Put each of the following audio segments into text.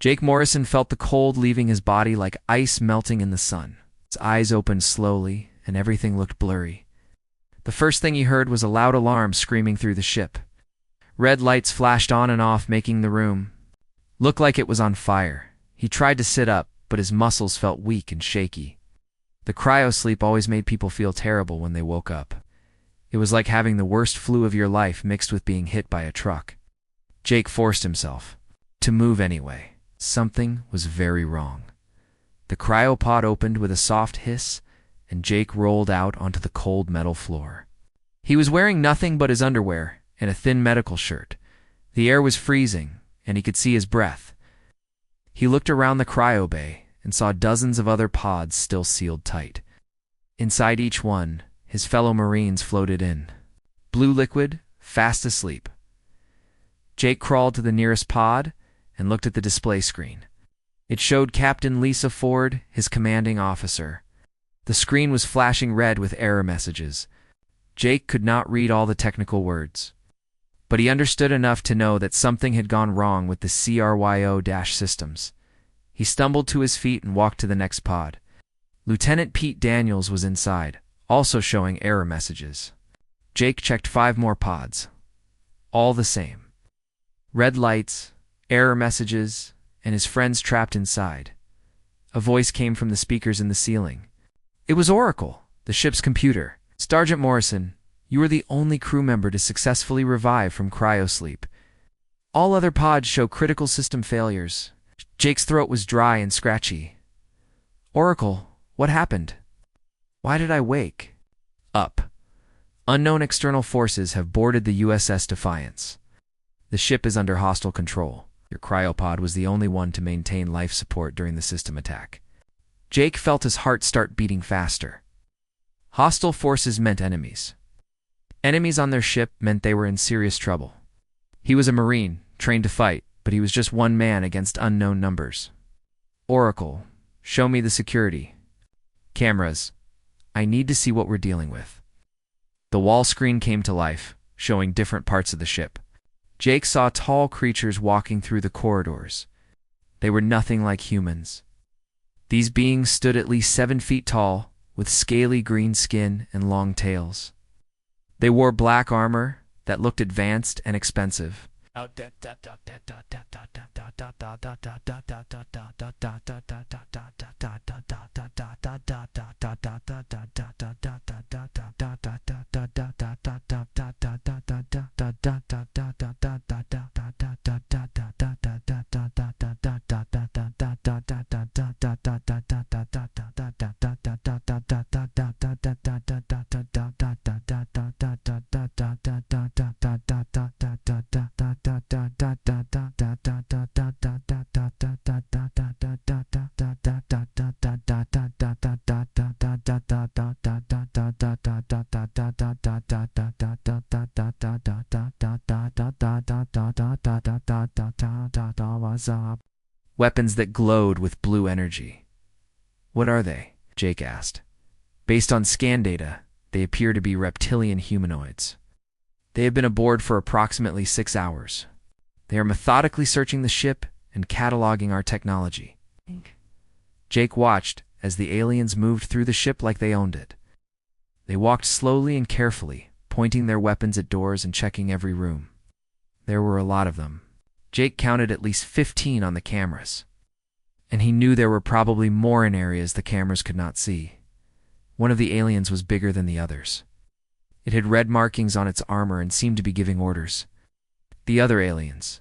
Jake Morrison felt the cold leaving his body like ice melting in the sun. His eyes opened slowly, and everything looked blurry. The first thing he heard was a loud alarm screaming through the ship. Red lights flashed on and off, making the room look like it was on fire. He tried to sit up, but his muscles felt weak and shaky. The cryo sleep always made people feel terrible when they woke up. It was like having the worst flu of your life mixed with being hit by a truck. Jake forced himself to move anyway. Something was very wrong. The cryopod opened with a soft hiss, and Jake rolled out onto the cold metal floor. He was wearing nothing but his underwear and a thin medical shirt. The air was freezing, and he could see his breath. He looked around the cryo bay and saw dozens of other pods still sealed tight. Inside each one, his fellow Marines floated in. Blue liquid, fast asleep. Jake crawled to the nearest pod and looked at the display screen. It showed Captain Lisa Ford, his commanding officer. The screen was flashing red with error messages. Jake could not read all the technical words, but he understood enough to know that something had gone wrong with the CRYO-systems. He stumbled to his feet and walked to the next pod. Lieutenant Pete Daniels was inside, also showing error messages. Jake checked 5 more pods. All the same. Red lights, error messages, and his friends trapped inside. A voice came from the speakers in the ceiling. It was Oracle, the ship's computer. Sergeant Morrison, you are the only crew member to successfully revive from cryosleep. All other pods show critical system failures. Jake's throat was dry and scratchy. Oracle, what happened? Why did I wake up? Unknown external forces have boarded the USS Defiance. The ship is under hostile control. Your cryopod was the only one to maintain life support during the system attack. Jake felt his heart start beating faster. Hostile forces meant enemies. Enemies on their ship meant they were in serious trouble. He was a Marine, trained to fight, but he was just one man against unknown numbers. Oracle, show me the security. Cameras, I need to see what we're dealing with. The wall screen came to life, showing different parts of the ship. Jake saw tall creatures walking through the corridors. They were nothing like humans. These beings stood at least 7 feet tall, with scaly green skin and long tails. They wore black armor that looked advanced and expensive. Weapons that glowed with blue energy. What are they? Jake asked. Based on scan data, they appear to be reptilian humanoids. They have been aboard for approximately 6 hours. They are methodically searching the ship and cataloging our technology. Jake watched as the aliens moved through the ship like they owned it. They walked slowly and carefully, pointing their weapons at doors and checking every room. There were a lot of them. Jake counted at least 15 on the cameras, and he knew there were probably more in areas the cameras could not see. One of the aliens was bigger than the others. It had red markings on its armor and seemed to be giving orders. The other aliens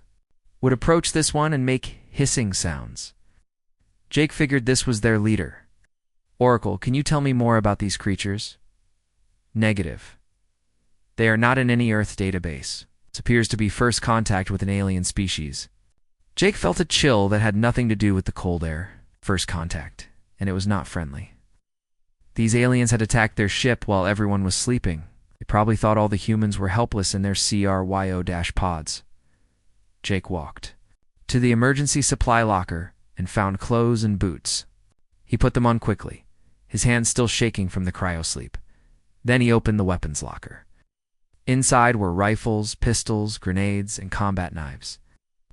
would approach this one and make hissing sounds. Jake figured this was their leader. Oracle, can you tell me more about these creatures? Negative. They are not in any Earth database. This appears to be first contact with an alien species. Jake felt a chill that had nothing to do with the cold air. First contact, and it was not friendly. These aliens had attacked their ship while everyone was sleeping. They probably thought all the humans were helpless in their CRYO-pods. Jake walked to the emergency supply locker and found clothes and boots. He put them on quickly, his hands still shaking from the cryosleep. Then he opened the weapons locker. Inside were rifles, pistols, grenades, and combat knives.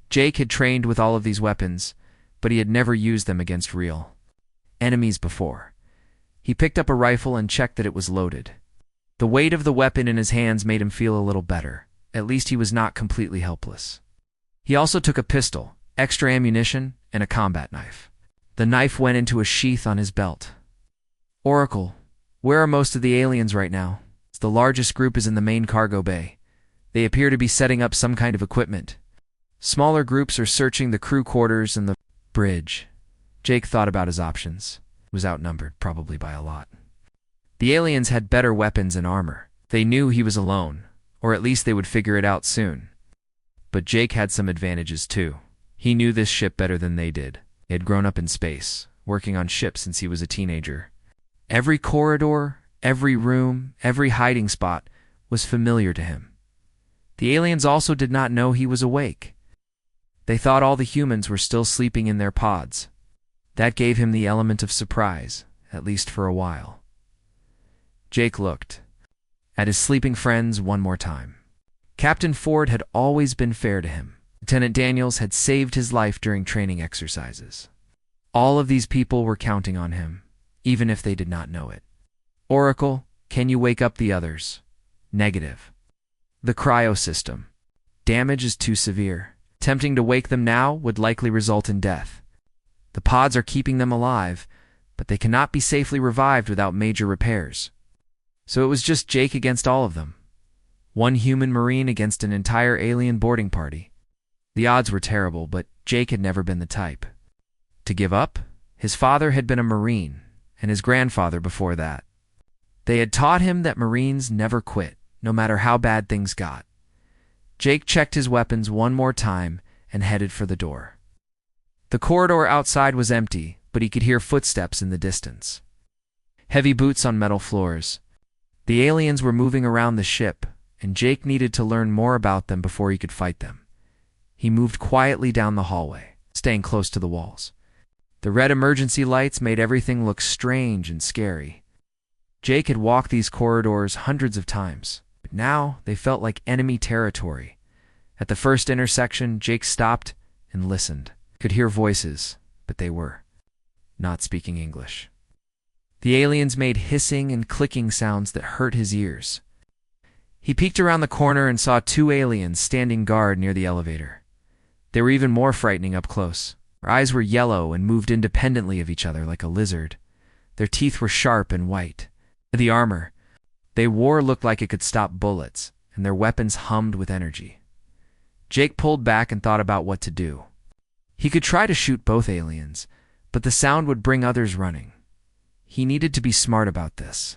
Jake had trained with all of these weapons, but he had never used them against real enemies before. He picked up a rifle and checked that it was loaded. The weight of the weapon in his hands made him feel a little better. At least he was not completely helpless. He also took a pistol, extra ammunition, and a combat knife. The knife went into a sheath on his belt. Oracle, where are most of the aliens right now? The largest group is in the main cargo bay. They appear to be setting up some kind of equipment. Smaller groups are searching the crew quarters and the bridge. Jake thought about his options. He was outnumbered, probably by a lot. The aliens had better weapons and armor. They knew he was alone, or at least they would figure it out soon. But Jake had some advantages too. He knew this ship better than they did. He had grown up in space, working on ships since he was a teenager. Every corridor, every room, every hiding spot was familiar to him. The aliens also did not know he was awake. They thought all the humans were still sleeping in their pods. That gave him the element of surprise, at least for a while. Jake looked at his sleeping friends one more time. Captain Ford had always been fair to him. Lieutenant Daniels had saved his life during training exercises. All of these people were counting on him, even if they did not know it. Oracle, can you wake up the others? Negative. The cryo system. Damage is too severe. Attempting to wake them now would likely result in death. The pods are keeping them alive, but they cannot be safely revived without major repairs. So it was just Jake against all of them. One human marine against an entire alien boarding party. The odds were terrible, but Jake had never been the type to give up. His father had been a marine, and his grandfather before that. They had taught him that Marines never quit, no matter how bad things got. Jake checked his weapons one more time and headed for the door. The corridor outside was empty, but he could hear footsteps in the distance. Heavy boots on metal floors. The aliens were moving around the ship, and Jake needed to learn more about them before he could fight them. He moved quietly down the hallway, staying close to the walls. The red emergency lights made everything look strange and scary. Jake had walked these corridors hundreds of times, but now they felt like enemy territory. At the first intersection, Jake stopped and listened. Could hear voices, but they were not speaking English. The aliens made hissing and clicking sounds that hurt his ears. He peeked around the corner and saw two aliens standing guard near the elevator. They were even more frightening up close. Their eyes were yellow and moved independently of each other like a lizard. Their teeth were sharp and white. The armor they wore looked like it could stop bullets, and their weapons hummed with energy. Jake pulled back and thought about what to do. He could try to shoot both aliens, but the sound would bring others running. He needed to be smart about this.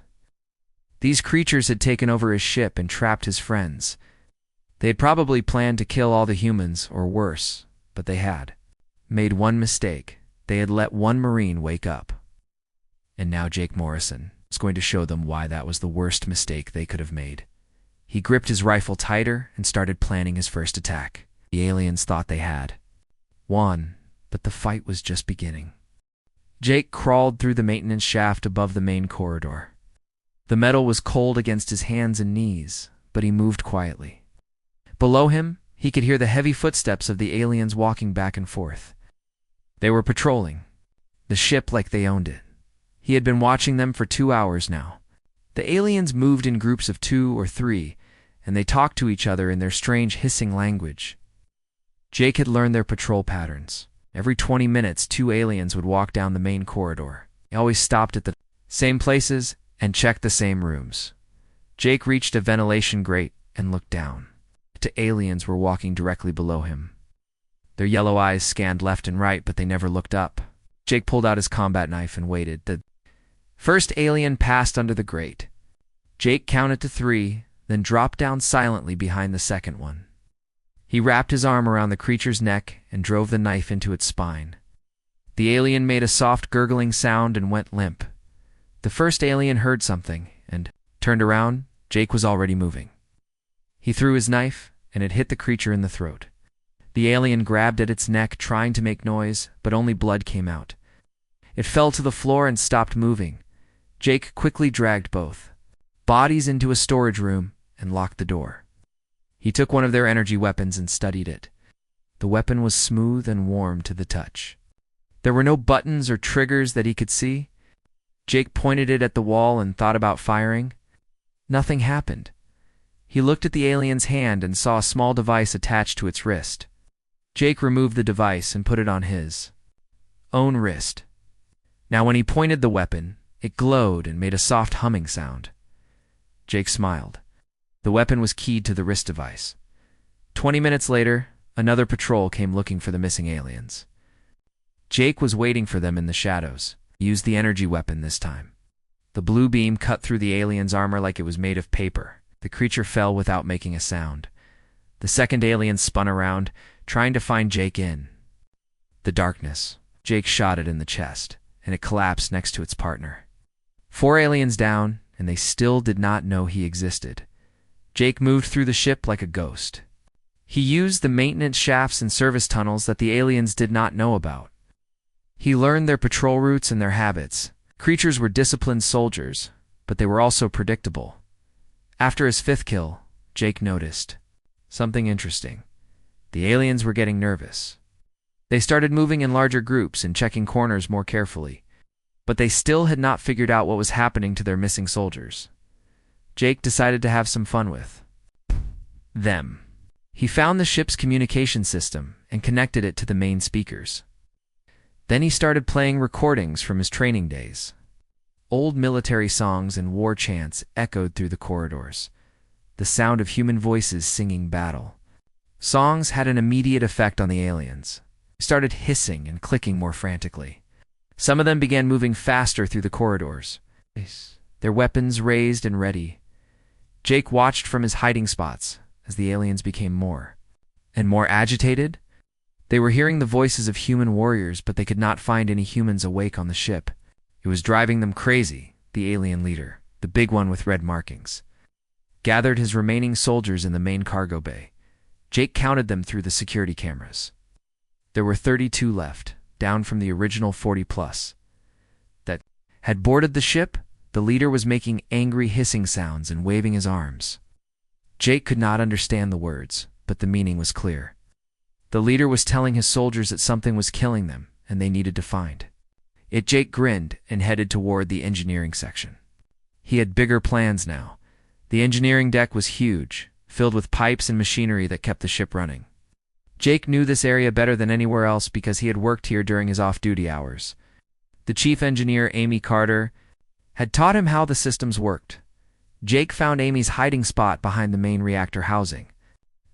These creatures had taken over his ship and trapped his friends. They had probably planned to kill all the humans, or worse, but they had made one mistake. They had let one Marine wake up. And now Jake Morrison was going to show them why that was the worst mistake they could have made. He gripped his rifle tighter and started planning his first attack. The aliens thought they had won, but the fight was just beginning. Jake crawled through the maintenance shaft above the main corridor. The metal was cold against his hands and knees, but he moved quietly. Below him, he could hear the heavy footsteps of the aliens walking back and forth. They were patrolling the ship like they owned it. He had been watching them for 2 hours now. The aliens moved in groups of 2 or 3, and they talked to each other in their strange hissing language. Jake had learned their patrol patterns. Every 20 minutes, 2 aliens would walk down the main corridor. They always stopped at the same places and checked the same rooms. Jake reached a ventilation grate and looked down. 2 aliens were walking directly below him. Their yellow eyes scanned left and right, but they never looked up. Jake pulled out his combat knife and waited. The first alien passed under the grate. Jake counted to 3, then dropped down silently behind the second one. He wrapped his arm around the creature's neck and drove the knife into its spine. The alien made a soft gurgling sound and went limp. The first alien heard something and turned around. Jake was already moving. He threw his knife, and it hit the creature in the throat. The alien grabbed at its neck, trying to make noise, but only blood came out. It fell to the floor and stopped moving. Jake quickly dragged both bodies into a storage room and locked the door. He took one of their energy weapons and studied it. The weapon was smooth and warm to the touch. There were no buttons or triggers that he could see. Jake pointed it at the wall and thought about firing. Nothing happened. He looked at the alien's hand and saw a small device attached to its wrist. Jake removed the device and put it on his own wrist. Now when he pointed the weapon, it glowed and made a soft humming sound. Jake smiled. The weapon was keyed to the wrist device. 20 minutes later, another patrol came looking for the missing aliens. Jake was waiting for them in the shadows. He used the energy weapon this time. The blue beam cut through the alien's armor like it was made of paper. The creature fell without making a sound. The second alien spun around, trying to find Jake in the darkness. Jake shot it in the chest, and it collapsed next to its partner. 4 aliens down, and they still did not know he existed. Jake moved through the ship like a ghost. He used the maintenance shafts and service tunnels that the aliens did not know about. He learned their patrol routes and their habits. Creatures were disciplined soldiers, but they were also predictable. After his 5th kill, Jake noticed something interesting. The aliens were getting nervous. They started moving in larger groups and checking corners more carefully, but they still had not figured out what was happening to their missing soldiers. Jake decided to have some fun with them. He found the ship's communication system and connected it to the main speakers. Then he started playing recordings from his training days. Old military songs and war chants echoed through the corridors, the sound of human voices singing battle. Songs had an immediate effect on the aliens. They started hissing and clicking more frantically. Some of them began moving faster through the corridors, their weapons raised and ready. Jake watched from his hiding spots as the aliens became more and more agitated. They were hearing the voices of human warriors, but they could not find any humans awake on the ship. It was driving them crazy. The alien leader, the big one with red markings, gathered his remaining soldiers in the main cargo bay. Jake counted them through the security cameras. There were 32 left, down from the original 40+ that had boarded the ship. The leader was making angry hissing sounds and waving his arms. Jake could not understand the words, but the meaning was clear. The leader was telling his soldiers that something was killing them, and they needed to find it. Jake grinned and headed toward the engineering section. He had bigger plans now. The engineering deck was huge, filled with pipes and machinery that kept the ship running. Jake knew this area better than anywhere else because he had worked here during his off-duty hours. The chief engineer, Amy Carter, had taught him how the systems worked. Jake found Amy's hiding spot behind the main reactor housing.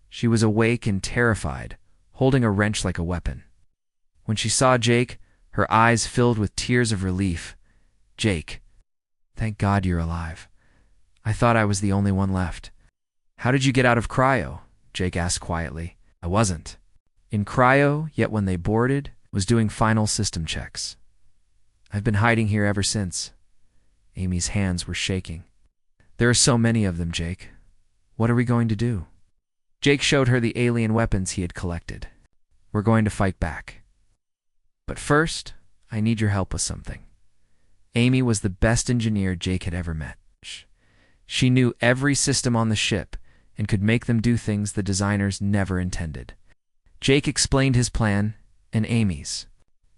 She was awake and terrified, holding a wrench like a weapon. When she saw Jake, her eyes filled with tears of relief. "Jake, thank God you're alive. I thought I was the only one left." "How did you get out of Cryo?" Jake asked quietly. "I wasn't in Cryo, yet when they boarded, was doing final system checks. I've been hiding here ever since." Amy's hands were shaking. "There are so many of them, Jake. What are we going to do?" Jake showed her the alien weapons he had collected. "We're going to fight back. But first, I need your help with something." Amy was the best engineer Jake had ever met. She knew every system on the ship and could make them do things the designers never intended. Jake explained his plan, and Amy's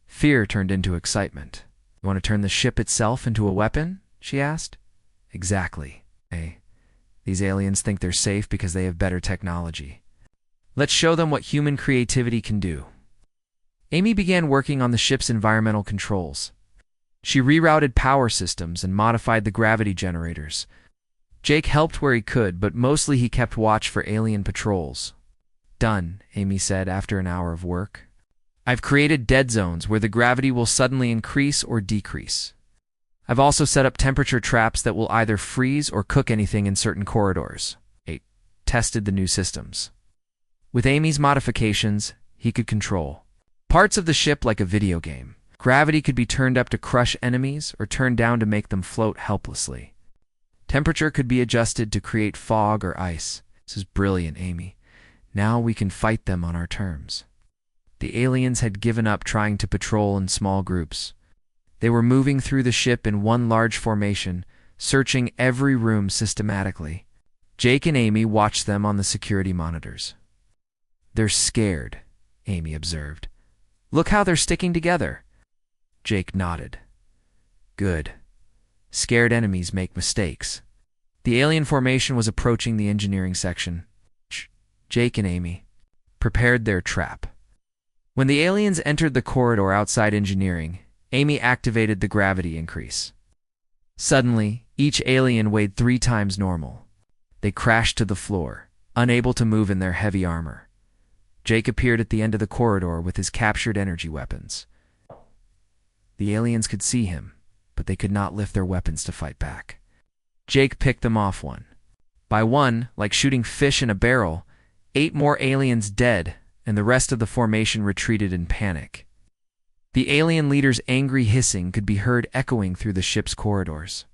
fear turned into excitement. "You want to turn the ship itself into a weapon?" she asked. "Exactly. These aliens think they're safe because they have better technology. Let's show them what human creativity can do." Amy began working on the ship's environmental controls. She rerouted power systems and modified the gravity generators. Jake helped where he could, but mostly he kept watch for alien patrols. "Done," Amy said after an hour of work. "I've created dead zones where the gravity will suddenly increase or decrease. I've also set up temperature traps that will either freeze or cook anything in certain corridors." 8. Tested the new systems. With Amy's modifications, he could control parts of the ship like a video game. Gravity could be turned up to crush enemies or turned down to make them float helplessly. Temperature could be adjusted to create fog or ice. "This is brilliant, Amy. Now we can fight them on our terms." The aliens had given up trying to patrol in small groups. They were moving through the ship in one large formation, searching every room systematically. Jake and Amy watched them on the security monitors. "They're scared," Amy observed. "Look how they're sticking together. Jake nodded. Good. Scared enemies make mistakes. The alien formation was approaching the engineering section. Jake and Amy prepared their trap. When the aliens entered the corridor outside engineering, Amy activated the gravity increase. Suddenly, each alien weighed 3 times normal. They crashed to the floor, unable to move in their heavy armor. Jake appeared at the end of the corridor with his captured energy weapons. The aliens could see him, but they could not lift their weapons to fight back. Jake picked them off one by one, like shooting fish in a barrel. 8 more aliens dead, and the rest of the formation retreated in panic. The alien leader's angry hissing could be heard echoing through the ship's corridors.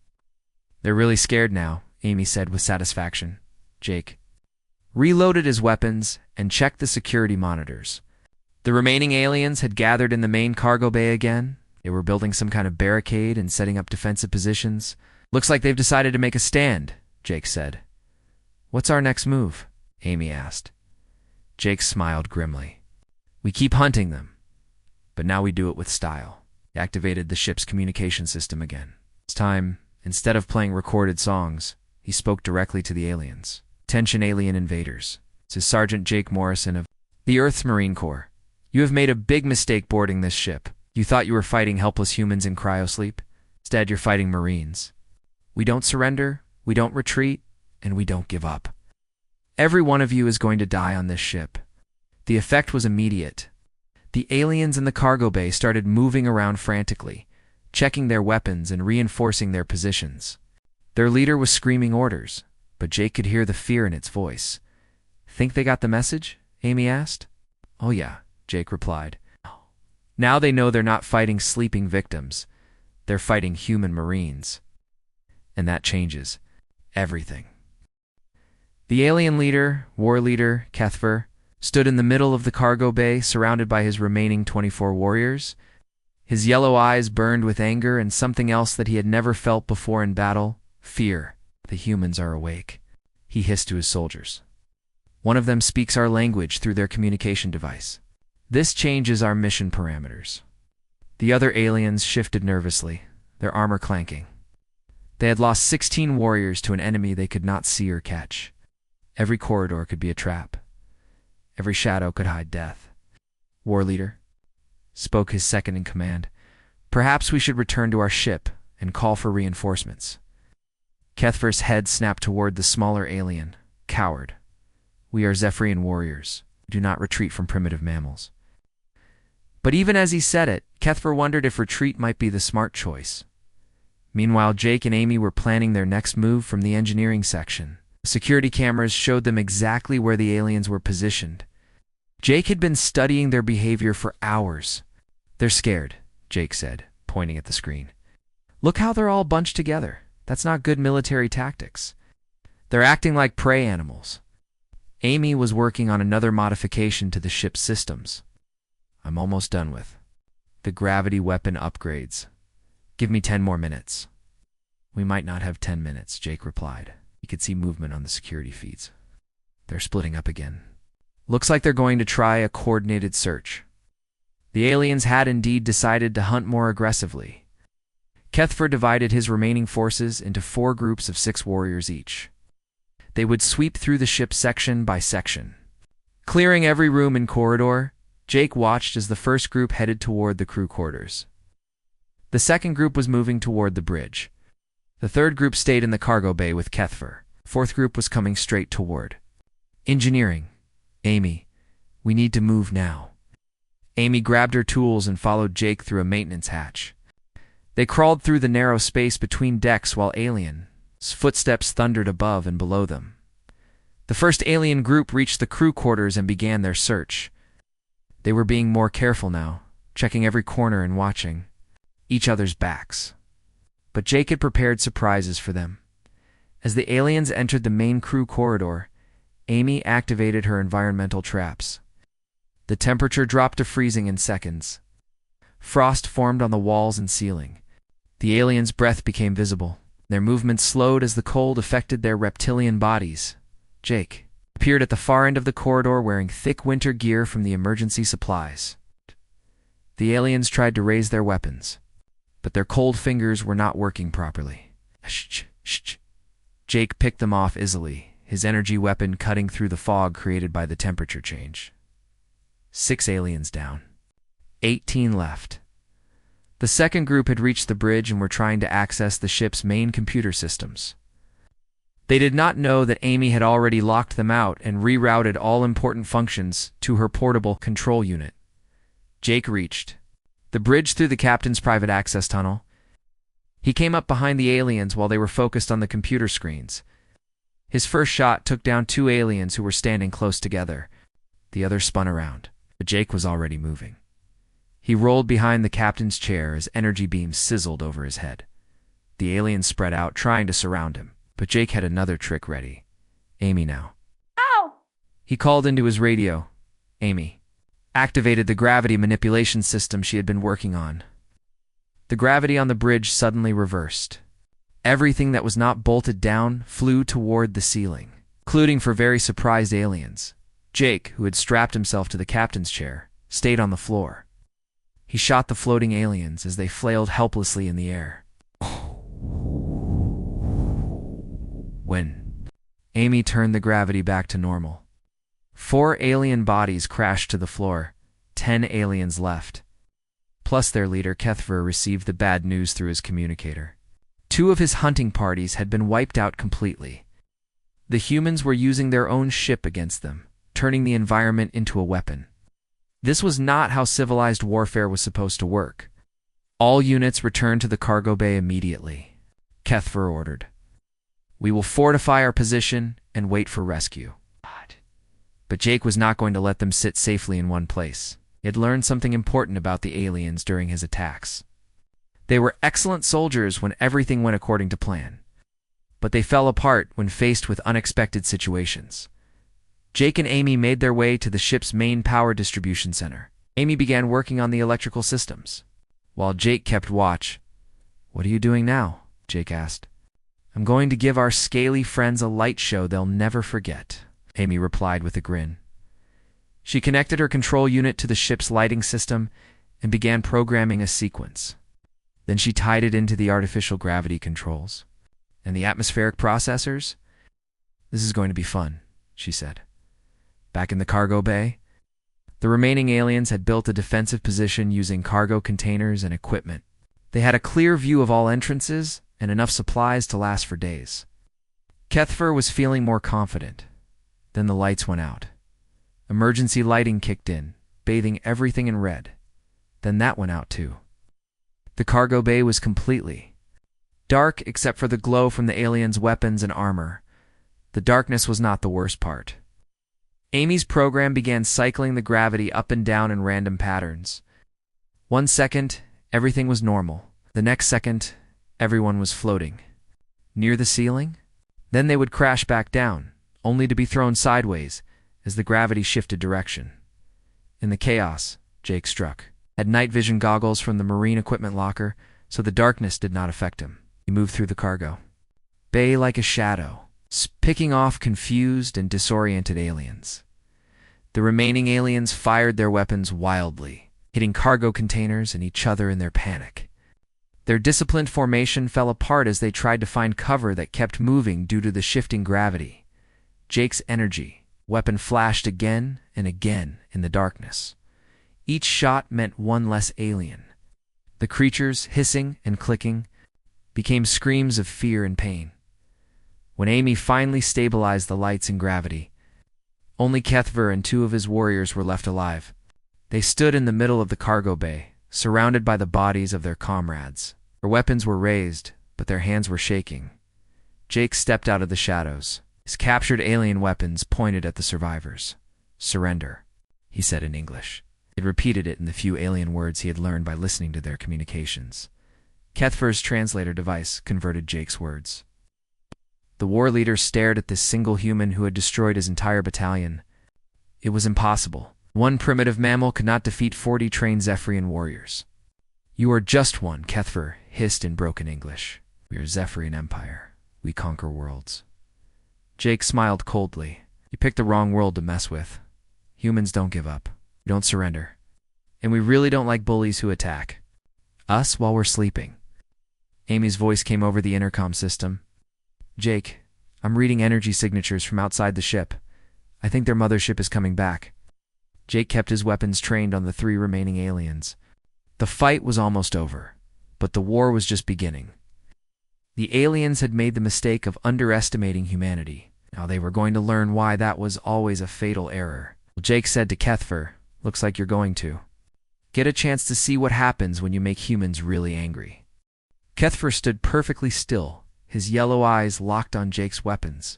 They're really scared now, Amy said with satisfaction. Jake reloaded his weapons and checked the security monitors. The remaining aliens had gathered in the main cargo bay again. They were building some kind of barricade and setting up defensive positions. Looks like they've decided to make a stand, Jake said. What's our next move? Amy asked. Jake smiled grimly. We keep hunting them, but now we do it with style. He activated the ship's communication system again. This time, instead of playing recorded songs, he spoke directly to the aliens. Attention alien invaders. This is Sergeant Jake Morrison of the Earth's Marine Corps. You have made a big mistake boarding this ship. You thought you were fighting helpless humans in cryosleep. Instead, you're fighting Marines. We don't surrender, we don't retreat, and we don't give up. Every one of you is going to die on this ship. The effect was immediate. The aliens in the cargo bay started moving around frantically, checking their weapons and reinforcing their positions. Their leader was screaming orders, but Jake could hear the fear in its voice. Think they got the message? Amy asked. Oh yeah, Jake replied. Now they know they're not fighting sleeping victims. They're fighting human Marines. And that changes everything. The alien leader, war leader, Kethver, stood in the middle of the cargo bay, surrounded by his remaining 24 warriors. His yellow eyes burned with anger and something else that he had never felt before in battle, fear. The humans are awake, he hissed to his soldiers. One of them speaks our language through their communication device. This changes our mission parameters. The other aliens shifted nervously, their armor clanking. They had lost 16 warriors to an enemy they could not see or catch. Every corridor could be a trap. Every shadow could hide death. War leader, spoke his second in command, perhaps we should return to our ship and call for reinforcements. Kethver's head snapped toward the smaller alien. Coward. We are Zephyrian warriors. Do not retreat from primitive mammals. But even as he said it, Kethver wondered if retreat might be the smart choice. Meanwhile, Jake and Amy were planning their next move from the engineering section. Security cameras showed them exactly where the aliens were positioned. Jake had been studying their behavior for hours. They're scared, Jake said, pointing at the screen. Look how they're all bunched together. That's not good military tactics. They're acting like prey animals. Amy was working on another modification to the ship's systems. I'm almost done with the gravity weapon upgrades. Give me 10 more minutes. We might not have 10 minutes, Jake replied. He could see movement on the security feeds. They're splitting up again. Looks like they're going to try a coordinated search. The aliens had indeed decided to hunt more aggressively. Kethver divided his remaining forces into 4 groups of 6 warriors each. They would sweep through the ship section by section. Clearing every room and corridor, Jake watched as the first group headed toward the crew quarters. The second group was moving toward the bridge. The third group stayed in the cargo bay with Kethver. Fourth group was coming straight toward engineering. Amy, we need to move now. Amy grabbed her tools and followed Jake through a maintenance hatch. They crawled through the narrow space between decks while aliens' footsteps thundered above and below them. The first alien group reached the crew quarters and began their search. They were being more careful now, checking every corner and watching each other's backs. But Jake had prepared surprises for them. As the aliens entered the main crew corridor, Amy activated her environmental traps. The temperature dropped to freezing in seconds. Frost formed on the walls and ceiling. The aliens' breath became visible. Their movements slowed as the cold affected their reptilian bodies. Jake appeared at the far end of the corridor wearing thick winter gear from the emergency supplies. The aliens tried to raise their weapons, but their cold fingers were not working properly. Shh, shh. Jake picked them off easily, his energy weapon cutting through the fog created by the temperature change. 6 aliens down. 18 left. The second group had reached the bridge and were trying to access the ship's main computer systems. They did not know that Amy had already locked them out and rerouted all important functions to her portable control unit. Jake reached the bridge through the captain's private access tunnel. He came up behind the aliens while they were focused on the computer screens. His first shot took down 2 aliens who were standing close together. The other spun around, but Jake was already moving. He rolled behind the captain's chair as energy beams sizzled over his head. The aliens spread out, trying to surround him, but Jake had another trick ready. Amy now. Ow! He called into his radio. Amy activated the gravity manipulation system she had been working on. The gravity on the bridge suddenly reversed. Everything that was not bolted down flew toward the ceiling, including for very surprised aliens. Jake, who had strapped himself to the captain's chair, stayed on the floor. He shot the floating aliens as they flailed helplessly in the air. When Amy turned the gravity back to normal, 4 alien bodies crashed to the floor, 10 aliens left. Plus their leader, Kethver, received the bad news through his communicator. 2 of his hunting parties had been wiped out completely. The humans were using their own ship against them, turning the environment into a weapon. This was not how civilized warfare was supposed to work. All units returned to the cargo bay immediately. Kethver ordered. We will fortify our position and wait for rescue. But Jake was not going to let them sit safely in one place. He had learned something important about the aliens during his attacks. They were excellent soldiers when everything went according to plan, but they fell apart when faced with unexpected situations. Jake and Amy made their way to the ship's main power distribution center. Amy began working on the electrical systems, while Jake kept watch. What are you doing now? Jake asked. I'm going to give our scaly friends a light show they'll never forget, Amy replied with a grin. She connected her control unit to the ship's lighting system and began programming a sequence. Then she tied it into the artificial gravity controls and the atmospheric processors. This is going to be fun, she said. Back in the cargo bay, the remaining aliens had built a defensive position using cargo containers and equipment. They had a clear view of all entrances and enough supplies to last for days. Kethver was feeling more confident. Then the lights went out. Emergency lighting kicked in, bathing everything in red. Then that went out too. The cargo bay was completely dark except for the glow from the aliens' weapons and armor. The darkness was not the worst part. Amy's program began cycling the gravity up and down in random patterns. 1 second, everything was normal. The next second, everyone was floating near the ceiling. Then they would crash back down, only to be thrown sideways as the gravity shifted direction. In the chaos, Jake struck. Had night vision goggles from the marine equipment locker, so the darkness did not affect him. He moved through the cargo bay like a shadow, picking off confused and disoriented aliens. The remaining aliens fired their weapons wildly, hitting cargo containers and each other in their panic. Their disciplined formation fell apart as they tried to find cover that kept moving due to the shifting gravity. Jake's energy weapon flashed again and again in the darkness. Each shot meant one less alien. The creatures, hissing and clicking, became screams of fear and pain. When Amy finally stabilized the lights and gravity, only Kethver and 2 of his warriors were left alive. They stood in the middle of the cargo bay, surrounded by the bodies of their comrades. Their weapons were raised, but their hands were shaking. Jake stepped out of the shadows. His captured alien weapons pointed at the survivors. Surrender, he said in English. He repeated it in the few alien words he had learned by listening to their communications. Kethver's translator device converted Jake's words. The war leader stared at this single human who had destroyed his entire battalion. It was impossible. One primitive mammal could not defeat 40 trained Zephyrian warriors. You are just one, Kethver hissed in broken English. We are Zephyrian Empire. We conquer worlds. Jake smiled coldly. You picked the wrong world to mess with. Humans don't give up. We don't surrender. and we really don't like bullies who attack us while we're sleeping. Amy's voice came over the intercom system. Jake, I'm reading energy signatures from outside the ship. I think their mothership is coming back. Jake kept his weapons trained on the 3 remaining aliens. The fight was almost over, but the war was just beginning. The aliens had made the mistake of underestimating humanity. Now they were going to learn why that was always a fatal error. Jake said to Kethfer, looks like you're going to get a chance to see what happens when you make humans really angry. Kethfer stood perfectly still, his yellow eyes locked on Jake's weapons.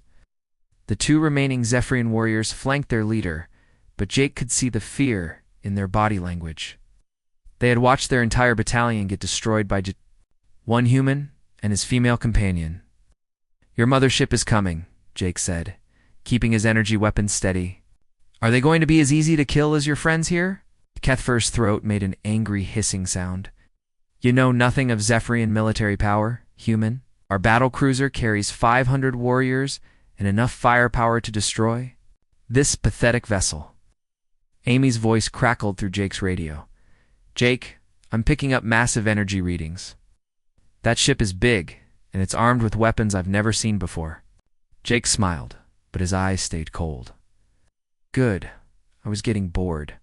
The 2 remaining Zephyrian warriors flanked their leader, but Jake could see the fear in their body language. They had watched their entire battalion get destroyed by one human and his female companion. Your mothership is coming, Jake said, keeping his energy weapons steady. Are they going to be as easy to kill as your friends here? Kethfer's throat made an angry hissing sound. You know nothing of Zephyrian military power, human. Our battlecruiser carries 500 warriors and enough firepower to destroy this pathetic vessel. Amy's voice crackled through Jake's radio. Jake, I'm picking up massive energy readings. That ship is big, and it's armed with weapons I've never seen before. Jake smiled, but his eyes stayed cold. Good. I was getting bored.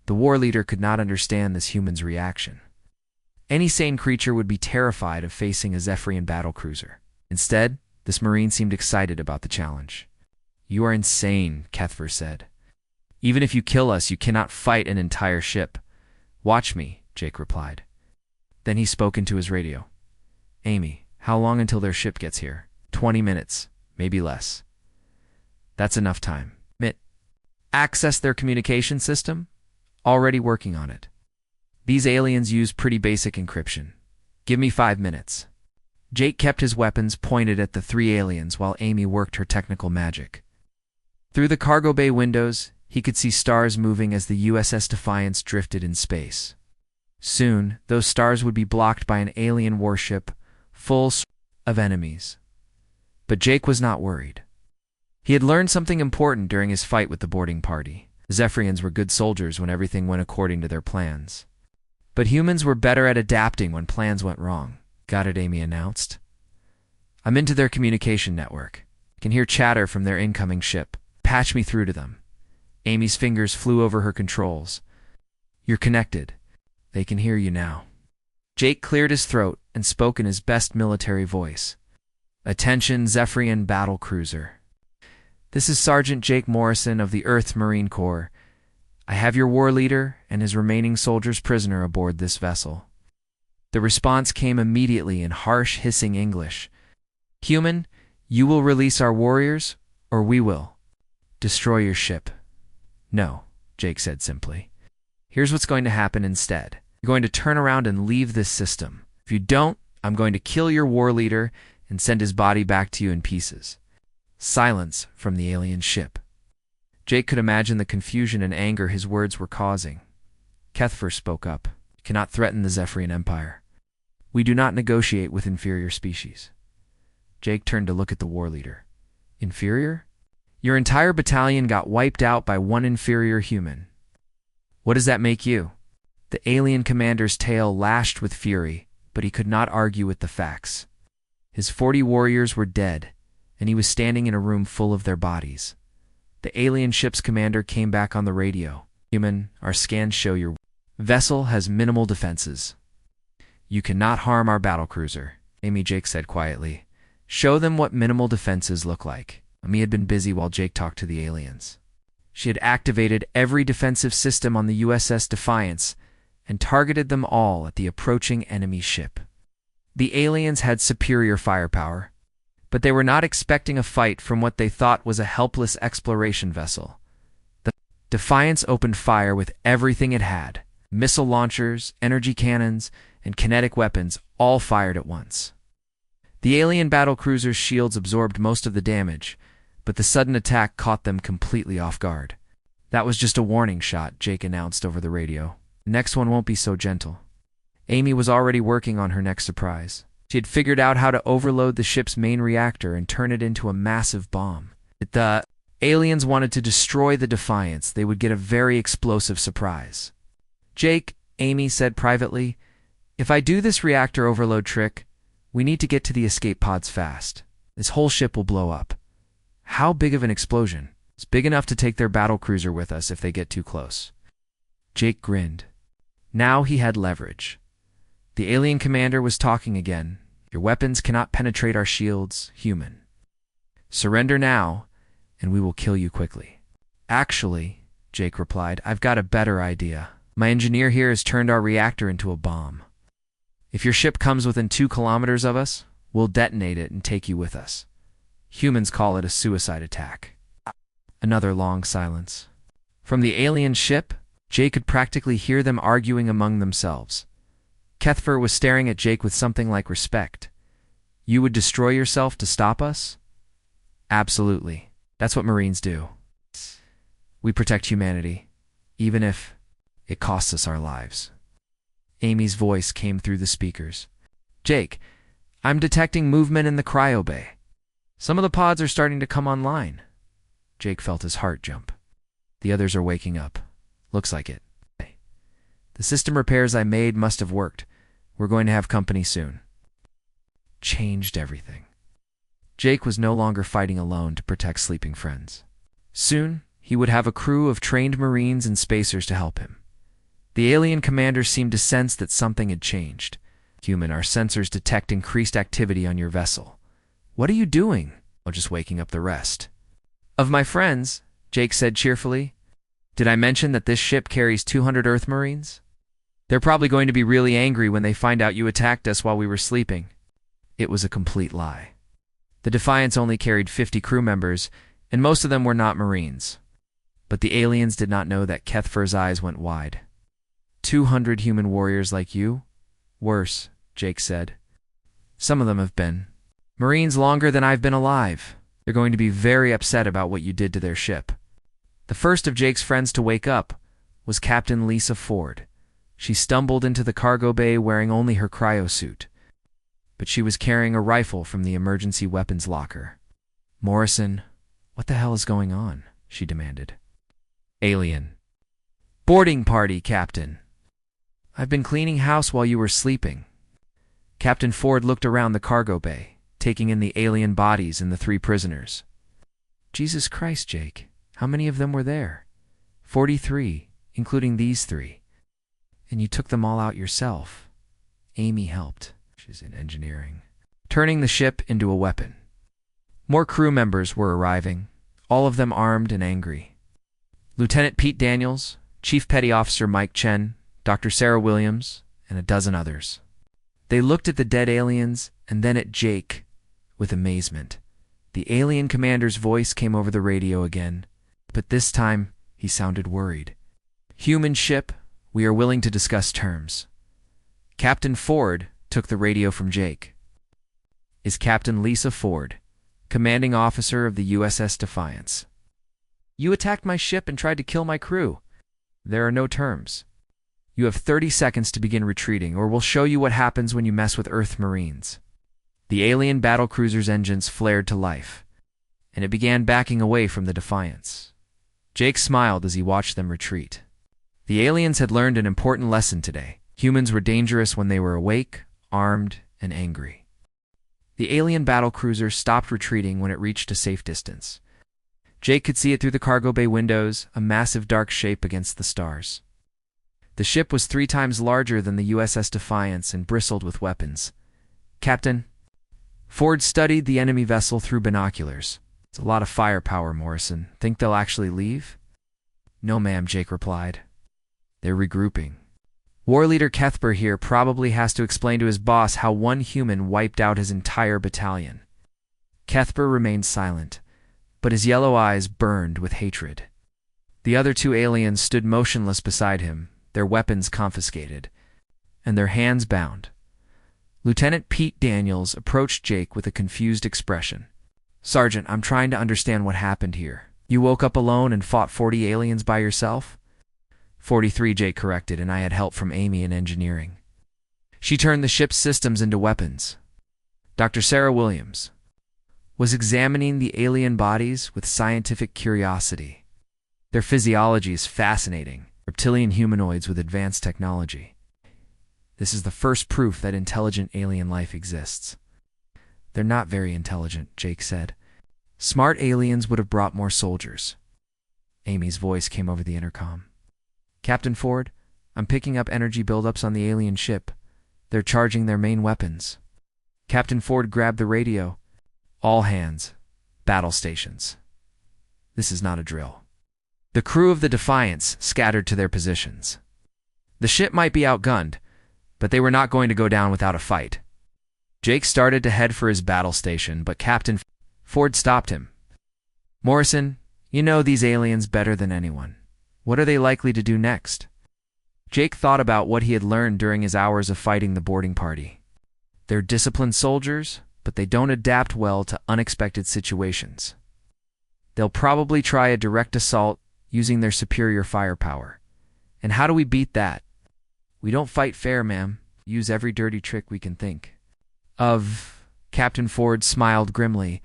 The war leader could not understand this human's reaction. Any sane creature would be terrified of facing a Zephyrian battlecruiser. Instead, this Marine seemed excited about the challenge. You are insane, Kethfer said. Even if you kill us, you cannot fight an entire ship. Watch me, Jake replied. Then he spoke into his radio. Amy, how long until their ship gets here? 20 minutes, maybe less. That's enough time. Access their communication system? Already working on it. These aliens use pretty basic encryption. Give me 5 minutes. Jake kept his weapons pointed at the 3 aliens while Amy worked her technical magic. Through the cargo bay windows, he could see stars moving as the USS Defiance drifted in space. Soon, those stars would be blocked by an alien warship full of enemies. But Jake was not worried. He had learned something important during his fight with the boarding party. Zephyrians were good soldiers when everything went according to their plans. But humans were better at adapting when plans went wrong. Got it, Amy announced. I'm into their communication network. I can hear chatter from their incoming ship. Patch me through to them. Amy's fingers flew over her controls. You're connected. They can hear you now. Jake cleared his throat and spoke in his best military voice. Attention, Zephyrian battlecruiser. This is Sergeant Jake Morrison of the Earth's Marine Corps. I have your war leader and his remaining soldiers prisoner aboard this vessel. The response came immediately in harsh, hissing English. Human, you will release our warriors, or we will destroy your ship. No, Jake said simply. Here's what's going to happen instead. You're going to turn around and leave this system. If you don't, I'm going to kill your war leader and send his body back to you in pieces. Silence from the alien ship. Jake could imagine the confusion and anger his words were causing. Kethfer spoke up. You cannot threaten the Zephyrian Empire. We do not negotiate with inferior species. Jake turned to look at the war leader. Inferior? Your entire battalion got wiped out by one inferior human. What does that make you? The alien commander's tail lashed with fury, but he could not argue with the facts. His 40 warriors were dead, and he was standing in a room full of their bodies. The alien ship's commander came back on the radio. Human, our scans show your vessel has minimal defenses. You cannot harm our battlecruiser, Amy Jake said quietly. Show them what minimal defenses look like. Amy had been busy while Jake talked to the aliens. She had activated every defensive system on the USS Defiance and targeted them all at the approaching enemy ship. The aliens had superior firepower, but they were not expecting a fight from what they thought was a helpless exploration vessel. The Defiance opened fire with everything it had. Missile launchers, energy cannons, and kinetic weapons all fired at once. The alien battlecruiser's shields absorbed most of the damage, but the sudden attack caught them completely off guard. That was just a warning shot, Jake announced over the radio. The next one won't be so gentle. Amy was already working on her next surprise. She had figured out how to overload the ship's main reactor and turn it into a massive bomb. If the aliens wanted to destroy the Defiance, they would get a very explosive surprise. Jake, Amy said privately, if I do this reactor overload trick, we need to get to the escape pods fast. This whole ship will blow up. How big of an explosion? It's big enough to take their battlecruiser with us if they get too close. Jake grinned. Now he had leverage. The alien commander was talking again. Your weapons cannot penetrate our shields, human. Surrender now, and we will kill you quickly. Actually, Jake replied, I've got a better idea. My engineer here has turned our reactor into a bomb. If your ship comes within 2 kilometers of us, we'll detonate it and take you with us. Humans call it a suicide attack. Another long silence. From the alien ship, Jake could practically hear them arguing among themselves. Kethfer was staring at Jake with something like respect. You would destroy yourself to stop us? Absolutely. That's what Marines do. We protect humanity, even if it costs us our lives. Amy's voice came through the speakers. Jake, I'm detecting movement in the cryo bay. Some of the pods are starting to come online. Jake felt his heart jump. The others are waking up. Looks like it. The system repairs I made must have worked. We're going to have company soon. Changed everything. Jake was no longer fighting alone to protect sleeping friends. Soon, he would have a crew of trained Marines and spacers to help him. The alien commander seemed to sense that something had changed. Human, our sensors detect increased activity on your vessel. What are you doing? Oh, just waking up the rest. Of my friends, Jake said cheerfully. Did I mention that this ship carries 200 Earth Marines? They're probably going to be really angry when they find out you attacked us while we were sleeping. It was a complete lie. The Defiance only carried 50 crew members, and most of them were not Marines. But the aliens did not know that Kethfer's eyes went wide. 200 human warriors like you? Worse, Jake said. Some of them have been Marines longer than I've been alive. They're going to be very upset about what you did to their ship. The first of Jake's friends to wake up was Captain Lisa Ford. She stumbled into the cargo bay wearing only her cryo suit, but she was carrying a rifle from the emergency weapons locker. Morrison, what the hell is going on? She demanded. Alien. Boarding party, Captain. I've been cleaning house while you were sleeping. Captain Ford looked around the cargo bay, taking in the alien bodies and the 3 prisoners. Jesus Christ, Jake. How many of them were there? 43, including these 3. And you took them all out yourself. Amy helped. She's in engineering. Turning the ship into a weapon. More crew members were arriving, all of them armed and angry. Lieutenant Pete Daniels, Chief Petty Officer Mike Chen, Dr. Sarah Williams, and a dozen others. They looked at the dead aliens and then at Jake with amazement. The alien commander's voice came over the radio again, but this time he sounded worried. Human ship, we are willing to discuss terms. Captain Ford took the radio from Jake. Is Captain Lisa Ford, commanding officer of the USS Defiance. You attacked my ship and tried to kill my crew. There are no terms. You have 30 seconds to begin retreating, or we'll show you what happens when you mess with Earth Marines. The alien battlecruiser's engines flared to life, and it began backing away from the Defiance. Jake smiled as he watched them retreat. The aliens had learned an important lesson today. Humans were dangerous when they were awake, armed, and angry. The alien battlecruiser stopped retreating when it reached a safe distance. Jake could see it through the cargo bay windows, a massive dark shape against the stars. The ship was 3 times larger than the USS Defiance and bristled with weapons. Captain, Ford studied the enemy vessel through binoculars. It's a lot of firepower, Morrison. Think they'll actually leave? No, ma'am, Jake replied. They're regrouping. War leader Kethfer here probably has to explain to his boss how one human wiped out his entire battalion. Kethfer remained silent, but his yellow eyes burned with hatred. The other 2 aliens stood motionless beside him, their weapons confiscated, and their hands bound. Lieutenant Pete Daniels approached Jake with a confused expression. Sergeant, I'm trying to understand what happened here. You woke up alone and fought 40 aliens by yourself? 43, Jake corrected, and I had help from Amy in engineering. She turned the ship's systems into weapons. Dr. Sarah Williams was examining the alien bodies with scientific curiosity. Their physiology is fascinating. reptilian humanoids with advanced technology. This is the first proof that intelligent alien life exists. They're not very intelligent, Jake said. Smart aliens would have brought more soldiers. Amy's voice came over the intercom. Captain Ford, I'm picking up energy buildups on the alien ship. They're charging their main weapons. Captain Ford grabbed the radio. All hands. Battle stations. This is not a drill. The crew of the Defiance scattered to their positions. The ship might be outgunned, but they were not going to go down without a fight. Jake started to head for his battle station, but Captain Ford stopped him. Morrison, you know these aliens better than anyone. What are they likely to do next? Jake thought about what he had learned during his hours of fighting the boarding party. They're disciplined soldiers, but they don't adapt well to unexpected situations. They'll probably try a direct assault using their superior firepower. And how do we beat that? We don't fight fair, ma'am. Use every dirty trick we can think of. Captain Ford smiled grimly.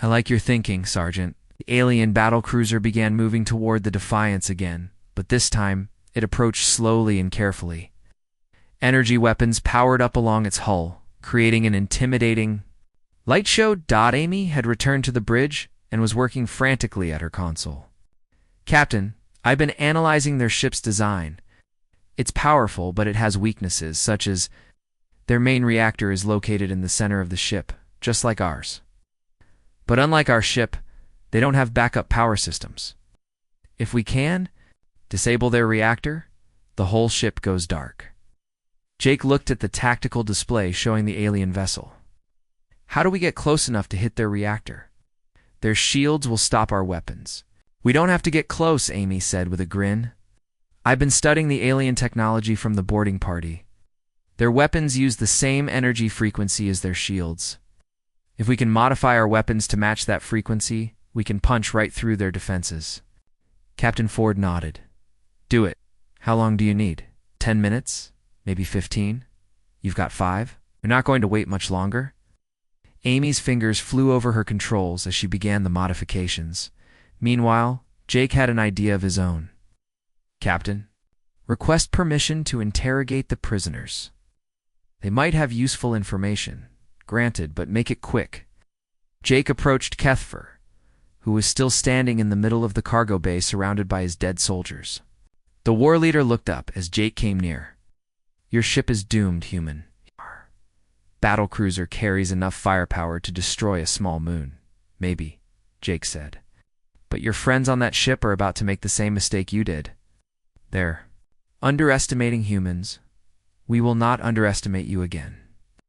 I like your thinking, Sergeant. The alien battlecruiser began moving toward the Defiance again, but this time it approached slowly and carefully. Energy weapons powered up along its hull, creating an intimidating light show. Amy had returned to the bridge and was working frantically at her console. Captain, I've been analyzing their ship's design. It's powerful, but it has weaknesses, such as their main reactor is located in the center of the ship, just like ours. But unlike our ship, they don't have backup power systems. If we can disable their reactor, the whole ship goes dark. Jake looked at the tactical display showing the alien vessel. How do we get close enough to hit their reactor? Their shields will stop our weapons. We don't have to get close, Amy said with a grin. I've been studying the alien technology from the boarding party. Their weapons use the same energy frequency as their shields. If we can modify our weapons to match that frequency, we can punch right through their defenses. Captain Ford nodded. Do it. How long do you need? 10 minutes? Maybe 15? You've got 5? You're not going to wait much longer? Amy's fingers flew over her controls as she began the modifications. Meanwhile, Jake had an idea of his own. Captain, request permission to interrogate the prisoners. They might have useful information, granted, but make it quick. Jake approached Kethfer, who was still standing in the middle of the cargo bay surrounded by his dead soldiers. The war leader looked up as Jake came near. Your ship is doomed, human. Battlecruiser carries enough firepower to destroy a small moon. Maybe, Jake said. But your friends on that ship are about to make the same mistake you did. They're underestimating humans. We will not underestimate you again.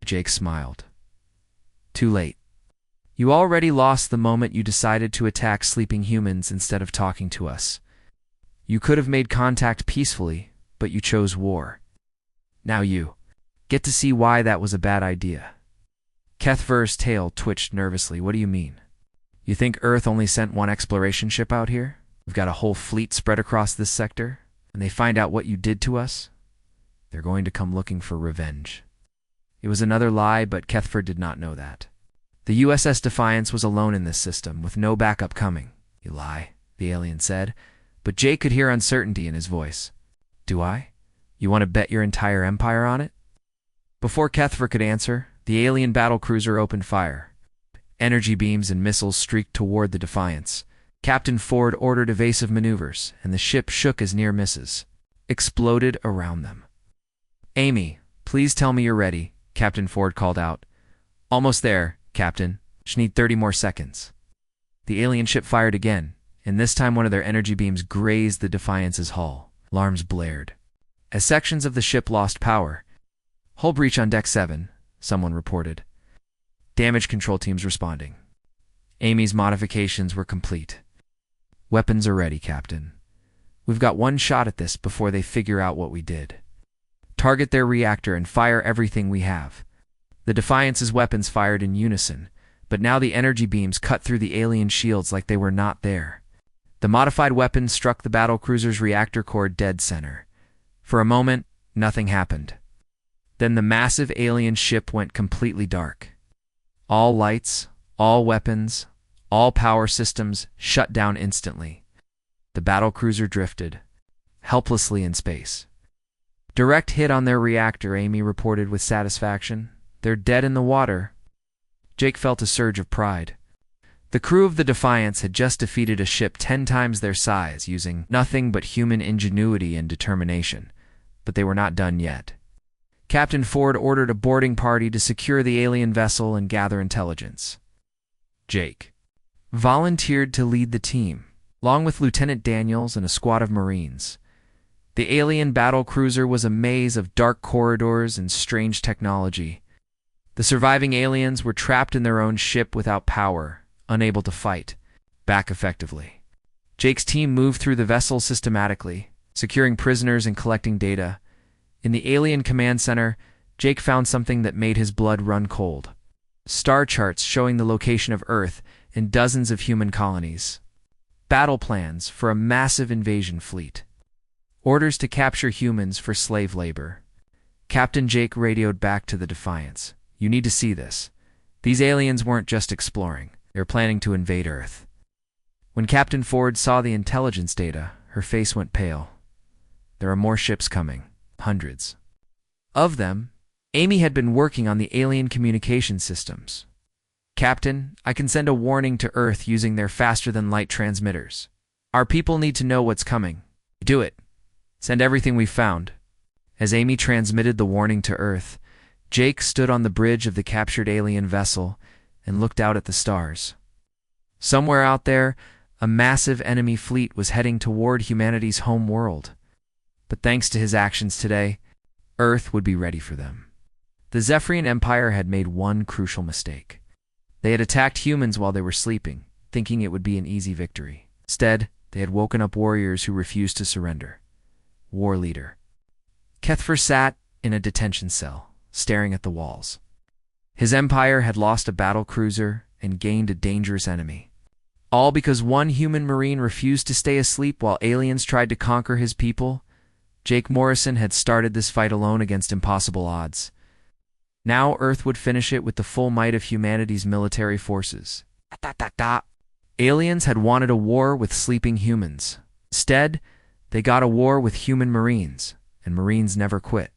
Jake smiled. Too late. You already lost the moment you decided to attack sleeping humans instead of talking to us. You could have made contact peacefully, but you chose war. Now you get to see why that was a bad idea. Kethver's tail twitched nervously. What do you mean? You think Earth only sent one exploration ship out here? We've got a whole fleet spread across this sector, and they find out what you did to us? They're going to come looking for revenge. It was another lie, but Kethver did not know that. The USS Defiance was alone in this system, with no backup coming. You lie, the alien said, but Jake could hear uncertainty in his voice. Do I? You want to bet your entire empire on it? Before Kethver could answer, the alien battlecruiser opened fire. Energy beams and missiles streaked toward the Defiance. Captain Ford ordered evasive maneuvers, and the ship shook as near misses exploded around them. Amy, please tell me you're ready, Captain Ford called out. Almost there, Captain. Just need 30 more seconds. The alien ship fired again, and this time one of their energy beams grazed the Defiance's hull. Alarms blared. As sections of the ship lost power, hull breach on Deck 7, someone reported. Damage control teams responding. Amy's modifications were complete. Weapons are ready, Captain. We've got one shot at this before they figure out what we did. Target their reactor and fire everything we have. The Defiance's weapons fired in unison, but now the energy beams cut through the alien shields like they were not there. The modified weapons struck the battlecruiser's reactor core dead center. For a moment, nothing happened. Then the massive alien ship went completely dark. All lights, all weapons, all power systems shut down instantly. The battlecruiser drifted, helplessly in space. Direct hit on their reactor, Amy reported with satisfaction. They're dead in the water. Jake felt a surge of pride. The crew of the Defiance had just defeated a ship 10 times their size using nothing but human ingenuity and determination, but they were not done yet. Captain Ford ordered a boarding party to secure the alien vessel and gather intelligence. Jake volunteered to lead the team, along with Lieutenant Daniels and a squad of Marines. The alien battle cruiser was a maze of dark corridors and strange technology. The surviving aliens were trapped in their own ship without power, unable to fight back effectively. Jake's team moved through the vessel systematically, securing prisoners and collecting data. In the alien command center, Jake found something that made his blood run cold. Star charts showing the location of Earth and dozens of human colonies. Battle plans for a massive invasion fleet. Orders to capture humans for slave labor. Captain Jake radioed back to the Defiance. You need to see this. These aliens weren't just exploring. They were planning to invade Earth. When Captain Ford saw the intelligence data, her face went pale. There are more ships coming. Hundreds. Of them, Amy had been working on the alien communication systems. Captain, I can send a warning to Earth using their faster-than-light transmitters. Our people need to know what's coming. Do it. Send everything we've found. As Amy transmitted the warning to Earth, Jake stood on the bridge of the captured alien vessel and looked out at the stars. Somewhere out there, a massive enemy fleet was heading toward humanity's home world. But thanks to his actions today, Earth would be ready for them. The Zephyrian Empire had made one crucial mistake. They had attacked humans while they were sleeping, thinking it would be an easy victory. Instead, they had woken up warriors who refused to surrender. War leader Kethfer sat in a detention cell, staring at the walls. His empire had lost a battle cruiser and gained a dangerous enemy. All because one human marine refused to stay asleep while aliens tried to conquer his people. Jake Morrison had started this fight alone against impossible odds. Now Earth would finish it with the full might of humanity's military forces. Aliens had wanted a war with sleeping humans. Instead, they got a war with human marines, and Marines never quit.